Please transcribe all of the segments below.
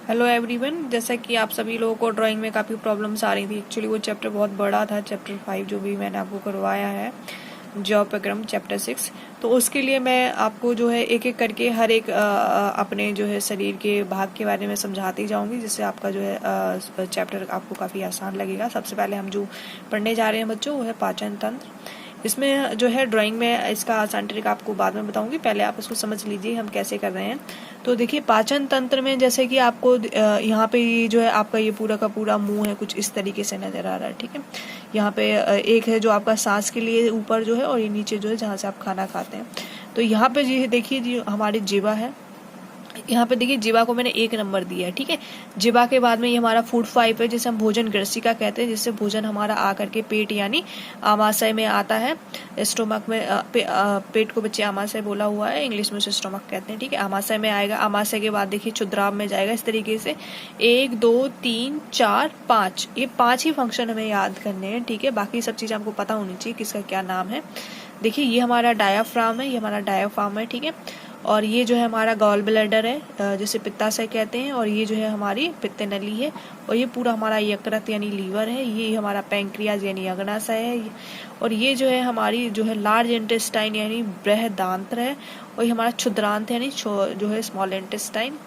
Hello everyone, जैसा कि आप सभी लोगों को ड्राइंग में काफ़ी प्रॉब्लम्स आ रही थी। एक्चुअली वो चैप्टर बहुत बड़ा था, चैप्टर 5 जो भी मैंने आपको करवाया है, ज्योपक्रम चैप्टर 6। तो उसके लिए मैं आपको जो है एक एक करके हर एक अपने जो है शरीर के भाग के बारे में समझाती जाऊंगी, जिससे आपका जो है चैप्टर आपको काफ़ी आसान लगेगा। सबसे पहले हम जो पढ़ने जा रहे हैं बच्चों, वो है पाचन तंत्र। इसमें जो है ड्राइंग में इसका आसान ट्रिक आपको बाद में बताऊंगी, पहले आप इसको समझ लीजिए हम कैसे कर रहे हैं। तो देखिए, पाचन तंत्र में जैसे कि आपको यहाँ पे ये जो है आपका ये पूरा का पूरा मुंह है, कुछ इस तरीके से नजर आ रहा है। ठीक है, यहाँ पे एक है जो आपका सांस के लिए ऊपर जो है, और ये नीचे जो है जहाँ से आप खाना खाते हैं। तो यहाँ पे जी देखिए, जी हमारी जीवा है। यहाँ पे देखिए, जीवा को मैंने 1 नंबर दिया है। ठीक है, जीवा के बाद में ये हमारा फूड पाइप है, जिसे हम भोजन ग्रसिका कहते हैं, जिससे भोजन हमारा आकर के पेट यानी आमाशय में आता है। स्टोमक में पेट को बच्चे आमाशय बोला हुआ है, इंग्लिश में उसे स्टोमक कहते हैं। ठीक है, आमाशय में आएगा। आमाशय के बाद देखिए क्षुद्राव में जाएगा। इस तरीके से 1 2 3 4 5, ये 5 ही फंक्शन हमें याद करने हैं। ठीक है, बाकी सब चीज़ आपको पता होनी चाहिए किसका क्या नाम है। देखिए, ये हमारा डायाफ्राम है, ये हमारा डायाफ्राम है। ठीक है, और ये जो है हमारा गॉल ब्लैडर है, जिसे पित्ताशय कहते हैं, और ये जो है हमारी पित्त नली है, और ये पूरा हमारा यकृत यानी लीवर है। ये हमारा पैंक्रियाज यानी अग्नाशय है, और ये जो है हमारी जो है लार्ज इंटेस्टाइन यानी बृहदांत्र है, और ये हमारा क्षुद्रांत यानी जो है स्मॉल इंटेस्टाइन।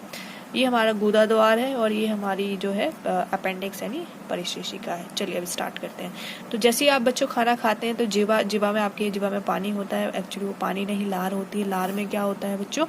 ये हमारा गुदा द्वार है, और ये हमारी जो है अपेंडिक्स यानी परिशिष्टिका है। चलिए अब स्टार्ट करते हैं। तो जैसे ही आप बच्चों खाना खाते हैं तो जीवा में आपके जीवा में पानी होता है। एक्चुअली वो पानी नहीं, लार होती है। लार में क्या होता है बच्चों,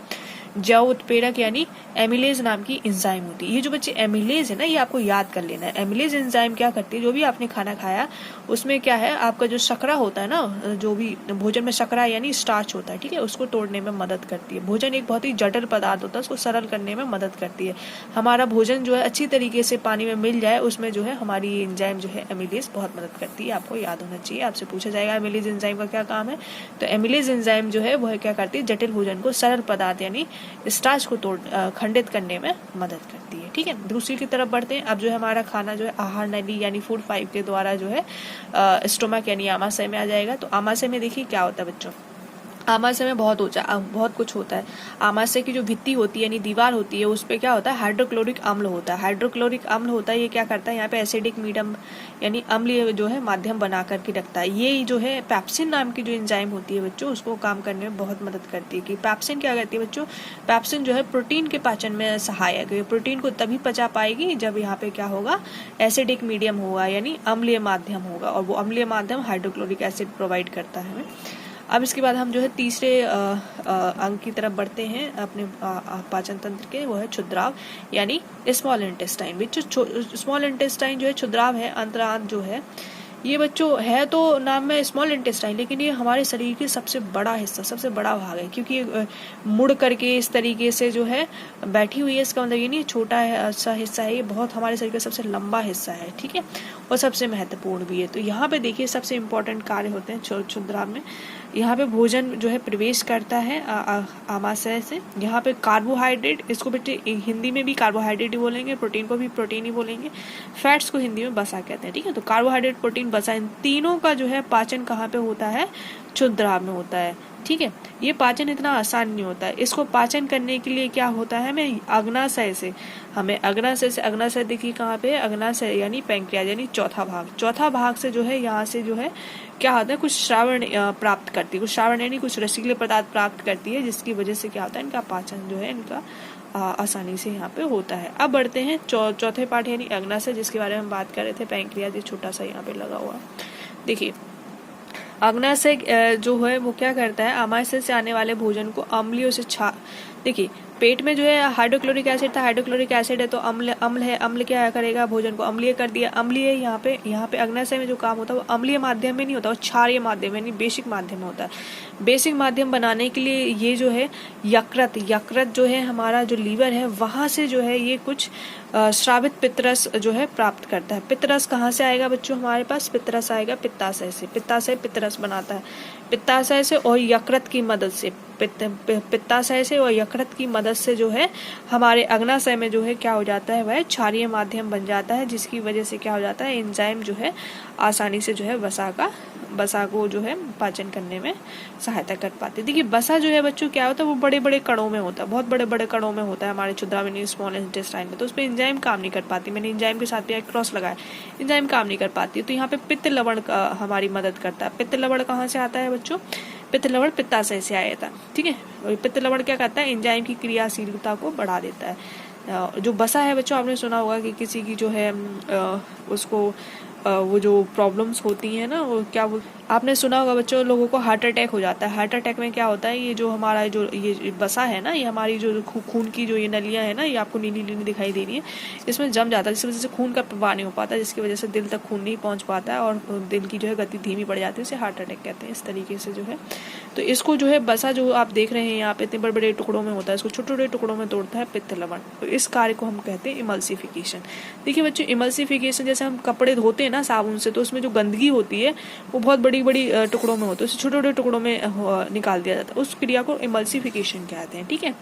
जव उत्प्रेरक यानी एमिलेज नाम की एंजाइम होती है। ये जो बच्चे एमिलेज है ना, ये आपको याद कर लेना है। एमिलेज एंजाइम क्या करती है, जो भी आपने खाना खाया उसमें क्या है, आपका जो शर्करा होता है ना, जो भी भोजन में शर्करा यानी स्टार्च होता है, ठीक है, उसको तोड़ने में मदद करती है। भोजन एक बहुत ही जटिल पदार्थ होता है, उसको सरल करने में मदद करती है। हमारा भोजन जो है अच्छी तरीके से पानी में मिल जाए, उसमें जो है हमारी एंजाइम जो है एमिलेज बहुत मदद करती है। आपको याद होना चाहिए। आपसे पूछा जाएगा एमिलेज एंजाइम का क्या काम है, तो एमिलेज एंजाइम जो है वह क्या करती है, जटिल भोजन को सरल पदार्थ यानी स्टार्च को खंडित करने में मदद करती है। ठीक है, दूसरी की तरफ बढ़ते हैं। अब जो है हमारा खाना जो है आहार नली यानी फूड पाइप के द्वारा जो है स्टोमक यानी आमाशय में आ जाएगा। तो आमाशय में देखिए क्या होता है बच्चों, आमाशय में बहुत कुछ होता है। आमाशय की जो भित्ति होती है यानी दीवार होती है, उस पर क्या होता है, हाइड्रोक्लोरिक अम्ल होता है। हाइड्रोक्लोरिक अम्ल होता है, ये क्या करता है, यहाँ पे एसिडिक मीडियम यानी अम्लीय जो है माध्यम बना करके रखता है। ये जो है पैप्सिन नाम की जो एंजाइम होती है बच्चों, उसको काम करने में बहुत मदद करती है। कि पैप्सिन क्या करती है बच्चों, पैप्सिन जो है प्रोटीन के पाचन में सहायक है। प्रोटीन को तभी पचा पाएगी जब यहाँ पे क्या होगा, एसिडिक मीडियम होगा यानी अम्लीय माध्यम होगा, और वो अम्लीय माध्यम हाइड्रोक्लोरिक एसिड प्रोवाइड करता है हमें। अब इसके बाद हम जो है तीसरे अंग की तरफ बढ़ते हैं अपने पाचन तंत्र के, वो है क्षुद्राव यानी स्मॉल इंटेस्टाइन। बच्चों स्मॉल इंटेस्टाइन जो है क्षुद्राव है, अंतरांत जो है, ये बच्चों है तो नाम में स्मॉल इंटेस्टाइन, लेकिन ये हमारे शरीर के सबसे बड़ा हिस्सा, सबसे बड़ा भाग है, क्योंकि ये मुड़ करके इस तरीके से जो है बैठी हुई है। इसका मतलब ये नहीं छोटा सा हिस्सा है, ये बहुत हमारे शरीर का सबसे लंबा हिस्सा है। ठीक है, और सबसे महत्वपूर्ण भी है। तो यहाँ पे देखिए सबसे इम्पोर्टेंट कार्य होते हैं क्षुद्राव में। यहाँ पे भोजन जो है प्रवेश करता है आमाशय से। यहाँ पे कार्बोहाइड्रेट, इसको बच्चे हिंदी में भी कार्बोहाइड्रेट ही बोलेंगे, प्रोटीन को भी प्रोटीन ही बोलेंगे, फैट्स को हिंदी में बसा कहते हैं। ठीक है, तो कार्बोहाइड्रेट, प्रोटीन, बसा, इन तीनों का जो है पाचन कहाँ पे होता है, क्षुद्राव में होता है। ठीक है, ये पाचन इतना आसान नहीं होता है। इसको पाचन करने के लिए क्या होता है, हमें अग्नाशय से, अग्नाशय देखिए कहाँ पे है, अग्नाशय यानी पैंक्रियाज यानी चौथा भाग से जो है यहाँ से जो है क्या होता है, कुछ श्रावण प्राप्त करती है, कुछ श्रावण यानी कुछ रसीले पदार्थ प्राप्त करती है, जिसकी वजह से क्या होता है, इनका पाचन जो है इनका आसानी से यहाँ पे होता है। अब बढ़ते हैं चौथे पार्ट यानी अग्नाशय, जिसके बारे में हम बात कर रहे थे, पैंक्रियाज ये छोटा सा यहाँ पे लगा हुआ। देखिए अग्नाशय जो है वो क्या करता है, आमाशय से आने वाले भोजन को अम्लियों से देखिए पेट में जो है हाइड्रोक्लोरिक एसिड था, हाइड्रोक्लोरिक एसिड है तो अम्ल है, अम्ल क्या करेगा, भोजन को अम्लीय कर दिया। अम्लीय यहाँ पे अग्नाशय में जो काम होता है वो अम्लीय माध्यम में नहीं होता, वो क्षारीय माध्यम यानी बेसिक माध्यम में होता है। बेसिक माध्यम बनाने के लिए ये जो है यकृत जो है हमारा जो लीवर है, वहां से जो है ये कुछ श्रावित पित्तरस जो है प्राप्त करता है। पित्तरस कहाँ से आएगा बच्चों, हमारे पास पित्तरस आएगा पित्ताशय से। पित्ताशय पित्तरस बनाता है, पित्ताशय से और यकृत की मदद से। पित्ताशय से और यकृत की मदद से जो है हमारे अग्नाशय में जो है क्या हो जाता है, वह क्षारीय माध्यम बन जाता है, जिसकी वजह से क्या हो जाता है, एंजाइम जो है आसानी से जो है वसा को जो है पाचन करने में सहायता कर पाते हैं। देखिए वसा जो है बच्चों क्या होता है, वो बड़े बड़े कणों में होता है, बहुत बड़े बड़े कणों में होता है हमारे क्षुद्रावनी स्मॉल इंटेस्टाइन में, तो उस पर एंजाइम काम नहीं कर पाती। मैंने एंजाइम के साथ भी एक क्रॉस लगाया, एंजाइम काम नहीं कर पाती। तो यहाँ पे पित्त लवण हमारी मदद करता है। पित्त लवण कहाँ से आता है बच्चों, पित्त लवण पित्ताशय से आया था, ठीक है। पित्त लवण क्या करता है, एंजाइम की क्रियाशीलता को बढ़ा देता है। जो वसा है बच्चों, आपने सुना होगा कि किसी की जो है उसको वो जो प्रॉब्लम्स होती हैं ना, वो क्या वो आपने सुना होगा बच्चों, लोगों को हार्ट अटैक हो जाता है। हार्ट अटैक में क्या होता है, ये जो हमारा जो ये वसा है ना, ये हमारी जो खून की जो ये नलियां है ना, ये आपको नीली नीली दिखाई दे रही है, इसमें जम जाता है, जिसकी वजह से खून का प्रवाह नहीं हो पाता, जिसकी वजह से दिल तक खून नहीं पहुंच पाता है और दिल की जो है गति धीमी पड़ जाती है, उसे हार्ट अटैक कहते हैं। इस तरीके से जो है, तो इसको जो है वसा जो आप देख रहे हैं यहाँ पे इतने बड़े बड़े टुकड़ों में होता है, इसको छोटे छोटे टुकड़ों में तोड़ता है पित्त लवण। तो इस कार्य को हम कहते हैं इमल्सिफिकेशन। देखिए बच्चों, इमल्सिफिकेशन जैसे हम कपड़े धोते हैं ना साबुन से, तो उसमें जो गंदगी होती है वो बहुत बड़ी बड़ी टुकड़ों में होता है, उसे छोटे छोटे टुकड़ों में निकाल दिया जाता है, उस क्रिया को इमल्सिफिकेशन कहते हैं, ठीक है।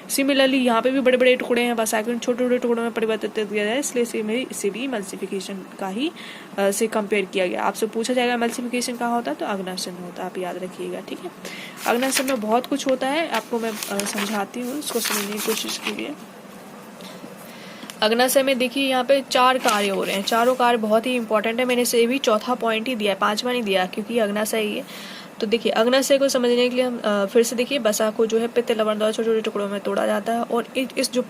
सिमिलरली यहाँ पे भी बड़े बड़े टुकड़े हैं, बस आकर छोटे छोटे टुकड़ों में परिवर्तित किया जाए, इसलिए इसे भी इमल्सिफिकेशन का ही से कंपेयर किया गया। आपसे पूछा जाएगा इमल्सिफिकेशन कहाँ होता है, तो अग्नाशय में होता है, आप याद रखिएगा, ठीक है। अग्नाशय में बहुत कुछ होता है, आपको मैं समझाती हूँ, इसको समझने की कोशिश कीजिए। अग्नाशय में देखिए यहाँ पे 4 कार्य हो रहे हैं, चारों कार्य बहुत ही इंपॉर्टेंट है। मैंने इसे भी चौथा पॉइंट ही दिया है, 5वां नहीं दिया, क्योंकि अग्नाशय ही है। तो देखिए अग्नाशय को समझने के लिए हम फिर से देखिए, वसा को जो है पित्त लवण द्वारा छोटे छोटे टुकड़ों में तोड़ा जाता है, और इस जो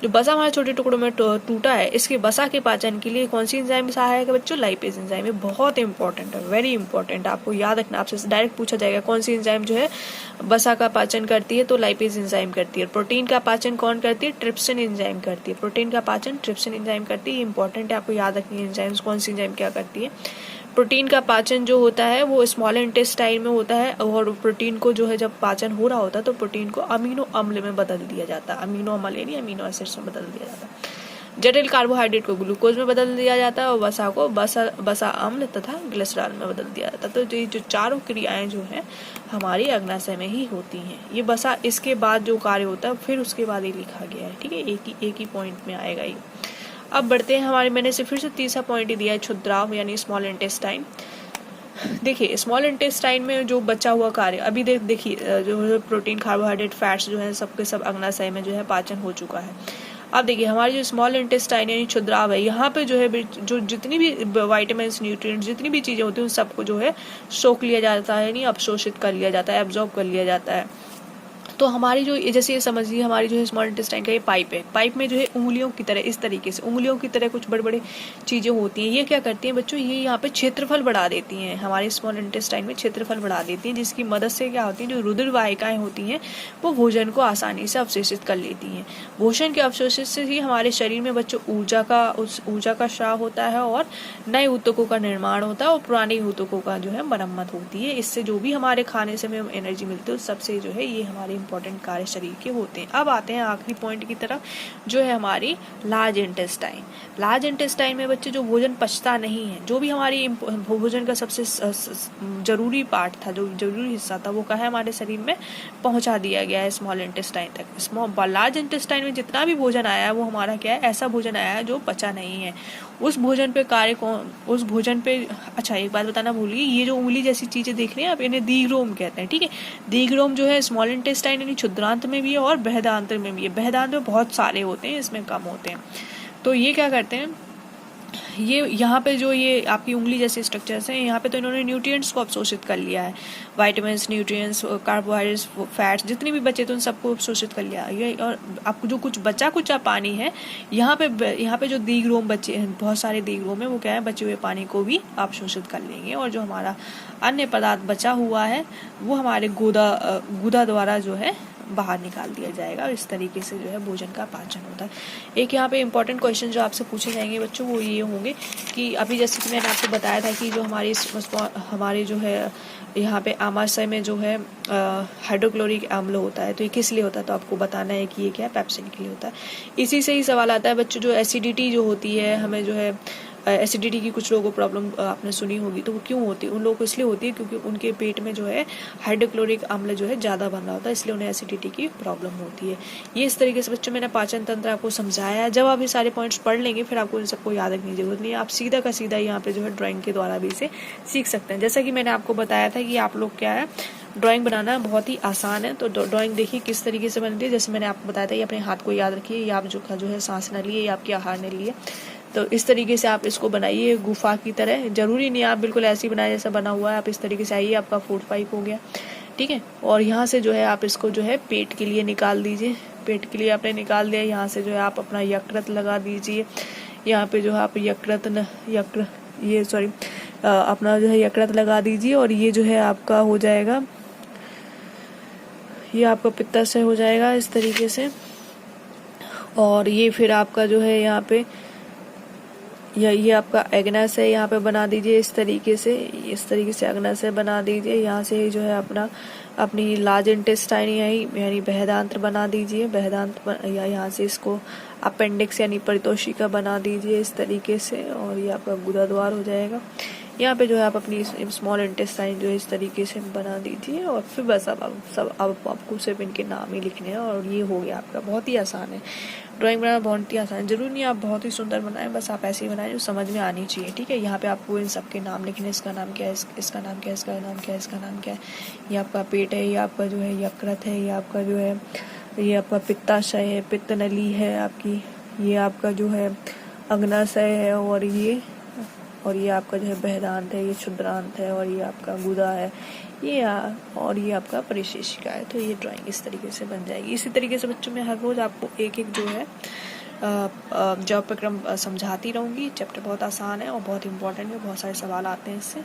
जो वसा हमारे छोटे टुकड़ों में टूटा है, इसके वसा के पाचन के लिए कौन सी एंजाइम सहायक है बच्चों, लाइपेज एंजाइम। ये बहुत इंपॉर्टेंट है, वेरी इंपॉर्टेंट, आपको याद रखना। आपसे डायरेक्ट पूछा जाएगा कौन सी एंजाइम जो है वसा का पाचन करती है, तो लाइपेज एंजाइम करती है। प्रोटीन का पाचन कौन करती है, ट्रिप्सिन एंजाइम करती है। प्रोटीन का पाचन ट्रिप्सिन एंजाइम करती है, इंपॉर्टेंट है, आपको याद रखनी है एंजाइम्स, कौन सी एंजाइम क्या करती है। प्रोटीन का पाचन जो होता है वो स्मॉल इंटेस्टाइन में होता है, और प्रोटीन को जो है जब पाचन हो रहा होता है तो प्रोटीन को अमीनो अम्ल में बदल दिया जाता है, अमीनो अम्ल यानी अमीनो एसिड्स में बदल दिया जाता है। जटिल कार्बोहाइड्रेट को ग्लूकोज में बदल दिया जाता है, और वसा को वसा अम्ल तथा ग्लिसरॉल में बदल दिया जाता है। तो ये जो चारों क्रियाएं जो है हमारी अग्नाशय में ही होती हैं। ये वसा इसके बाद जो कार्य होता है फिर उसके बाद ही लिखा गया है, ठीक है, एक ही पॉइंट में आएगा ये। अब बढ़ते हैं हमारे, मैंने से फिर से तीसरा पॉइंट ही दिया है, क्षुद्राव यानी स्मॉल इंटेस्टाइन। देखिए स्मॉल इंटेस्टाइन में जो बचा हुआ कार्य, अभी देखिए जो प्रोटीन कार्बोहाइड्रेट फैट्स जो है सबके सब अग्नाशय में जो है पाचन हो चुका है। अब देखिए हमारी जो स्मॉल इंटेस्टाइन यानी क्षुद्राव है, यहाँ पे जो है जो जितनी भी वाइटामिन न्यूट्रिएंट्स जितनी भी चीजें होती हैं उन सबको जो है सोख लिया जाता है, यानी अवशोषित कर लिया जाता है, एब्जॉर्ब कर लिया जाता है। तो हमारी जो जैसे ये समझिए हमारी जो है स्मॉल इंटेस्टाइन का ये पाइप है, पाइप में जो है उंगलियों की तरह, इस तरीके से उंगलियों की तरह कुछ बड़े बड़े चीजें होती हैं। ये क्या करती हैं बच्चों, ये यहाँ पे क्षेत्रफल बढ़ा देती हैं, हमारे स्मॉल इंटेस्टाइन में क्षेत्रफल बढ़ा देती हैं, जिसकी मदद से क्या होती है, जो रुधिर वाहिकाएं होती हैं वो भोजन को आसानी से अवशोषित कर लेती हैं। भोजन के अवशोषित से ही हमारे शरीर में बच्चों ऊर्जा का स्राव होता है, और नए ऊतकों का निर्माण होता है, और पुराने ऊतकों का जो है मरम्मत होती है। इससे जो भी हमारे खाने से हमें एनर्जी मिलती है उस सबसे जो है ये हमारे इंपॉर्टेंट कार्य शरीर के होते हैं। अब आते हैं आखिरी पॉइंट की तरफ, जो है हमारी लार्ज इंटेस्टाइन। लार्ज इंटेस्टाइन में बच्चे जो भोजन पचता नहीं है, जो भी हमारी भोजन का सबसे जरूरी पार्ट था, जो जरूरी हिस्सा था, वो कहा हमारे शरीर में पहुंचा दिया गया है स्मॉल इंटेस्टाइन तक। लार्ज इंटेस्टाइन में जितना भी भोजन आया है वो हमारा क्या है, ऐसा भोजन आया है जो पचा नहीं है। उस भोजन पे अच्छा एक बात बताना भूल गई, ये जो उंगली जैसी चीजें देख रहे हैं आप, इन्हें दीर्घरोम कहते हैं, ठीक है। दीर्घरोम जो है स्मॉल इंटेस्टाइन यानी क्षुद्रांत में भी है और बृहदांत्र में भी है। बृहदांत्र में बहुत सारे होते हैं, इसमें कम होते हैं। तो ये क्या करते हैं, ये यहाँ पे जो ये आपकी उंगली जैसे स्ट्रक्चर्स हैं, यहाँ पे तो इन्होंने न्यूट्रिएंट्स को अवशोषित कर लिया है, वाइटामिन्स, न्यूट्रिएंट्स, कार्बोहाइड्रेट्स, फैट्स, जितने भी बचे थे उन सबको अवशोषित कर लिया ये। और आपको जो कुछ बचा कुचा पानी है, यहाँ पे जो दीर्घरोम बचे हैं, बहुत सारे दीर्घरोम है, वो क्या है, बचे हुए पानी को भी अवशोषित कर लेंगे, और जो हमारा अन्य पदार्थ बचा हुआ है वो हमारे गुदा द्वारा जो है बाहर निकाल दिया जाएगा, और इस तरीके से जो है भोजन का पाचन होता है। एक यहाँ पे इंपॉर्टेंट क्वेश्चन जो आपसे पूछे जाएंगे बच्चों वो ये होंगे कि अभी जैसे कि मैंने आपको बताया था कि जो हमारे जो है यहाँ पे आमाशय में जो है हाइड्रोक्लोरिक अम्ल होता है, तो ये किस लिए होता है, तो आपको बताना है कि ये क्या है, पेप्सिन के लिए होता है। इसी से ही सवाल आता है बच्चों, जो एसिडिटी जो होती है, हमें जो है एसिडिटी की कुछ लोगों को प्रॉब्लम आपने सुनी होगी, तो वो क्यों होती है? उन लोगों को इसलिए होती है क्योंकि उनके पेट में जो है हाइड्रोक्लोरिक अम्ल जो है ज़्यादा बना होता है, इसलिए उन्हें एसिडिटी की प्रॉब्लम होती है। ये इस तरीके से बच्चों मैंने पाचन तंत्र आपको समझाया है। जब आप ये सारे पॉइंट्स पढ़ लेंगे फिर आपको इन सबको याद रखने की जरूरत नहीं है, आप सीधा का सीधा यहाँ पे जो है ड्राइंग के द्वारा भी इसे सीख सकते हैं। जैसा कि मैंने आपको बताया था कि आप लोग क्या है, ड्राइंग बनाना बहुत ही आसान है। तो ड्राइंग देखिए किस तरीके से बनती है। जैसे मैंने आपको बताया था, ये अपने हाथ को याद रखिए, ये आप जो है सांस न लिए, ये आपके आहार ने लिए। तो इस तरीके से आप इसको बनाइए गुफा की तरह। जरूरी नहीं आप बिल्कुल ऐसे ही बनाए जैसा बना हुआ है, आप इस तरीके से आइए, आपका फूड पाइप हो गया, ठीक है। और यहाँ से जो है आप इसको जो है पेट के लिए निकाल दीजिए। पेट के लिए आपने निकाल दिया, यहाँ से जो है आप अपना यकृत लगा दीजिए। यहाँ पे जो है आप अपना जो है यकृत लगा दीजिए। और ये जो है आपका हो जाएगा, ये आपका पित्ताशय हो जाएगा इस तरीके से। और ये फिर आपका जो है यहाँ पे ये आपका अग्नाशय यहाँ पे बना दीजिए इस तरीके से अग्नाशय बना दीजिए। यहाँ से जो है अपनी लार्ज इंटेस्टाइन यानी बृहदांत्र बना दीजिए। या यहाँ से इसको अपेंडिक्स यानी परितोषिका बना दीजिए इस तरीके से। और ये आपका गुदा द्वार हो जाएगा। यहाँ पे जो है आप अपनी स्मॉल इंटेस्टाइन जो है इस तरीके से बना दीजिए। और फिर बस अब आपको सिर्फ इनके नाम ही लिखने हैं और ये हो गया आपका। बहुत ही आसान है ड्राइंग बनाना, बहुत ही आसान है। जरूरी नहीं आप बहुत ही सुंदर बनाएं, बस आप ऐसे ही बनाएं जो समझ में आनी चाहिए, ठीक है। यहाँ पे आपको इन सबके नाम लिखने, इसका नाम क्या है, इसका नाम क्या है, इसका नाम क्या है, इसका नाम क्या है। ये आपका पेट है, ये आपका जो है यकृत है, ये आपका जो है ये आपका पित्ताशय है, पित्त नली है आपकी, ये आपका जो है अग्नाशय है, और ये आपका जो है बृहदांत है, ये क्षुद्रांत है, और ये आपका गुदा है, और ये आपका परिशेषिका है। तो ये ड्राइंग इस तरीके से बन जाएगी। इसी तरीके से बच्चों में हर रोज आपको एक जो है जॉब प्रक्रम समझाती रहूँगी। चैप्टर बहुत आसान है और बहुत इंपॉर्टेंट है, बहुत सारे सवाल आते हैं इससे।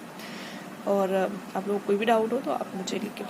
और आप लोग कोई भी डाउट हो तो आप मुझे लिख के